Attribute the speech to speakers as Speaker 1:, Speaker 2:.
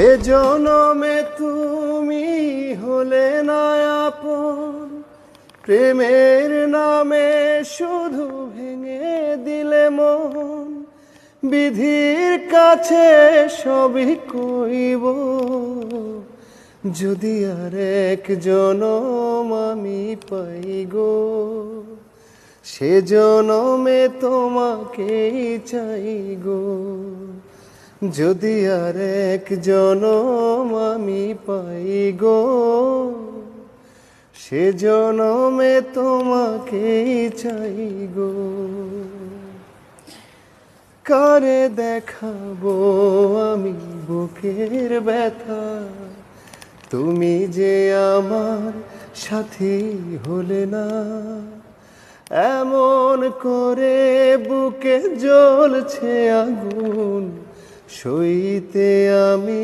Speaker 1: এ জনমে তুমি হলে না আপন, প্রেমের নামে শুধু ভেঙে দিলে মন। বিধির কাছে সবই কইব, যদি আর এক জনম আমি পাই গো, সে জনমে তোমাকেই চাই গো। যদি আর এক জনম আমি পাই গো, সে জনমে তোমাকেই চাই গো। কারে দেখাবো আমি বুকের ব্যথা, তুমি যে আমার সাথী হলে না। এমন করে বুকে জ্বলছে আগুন, সইতে আমি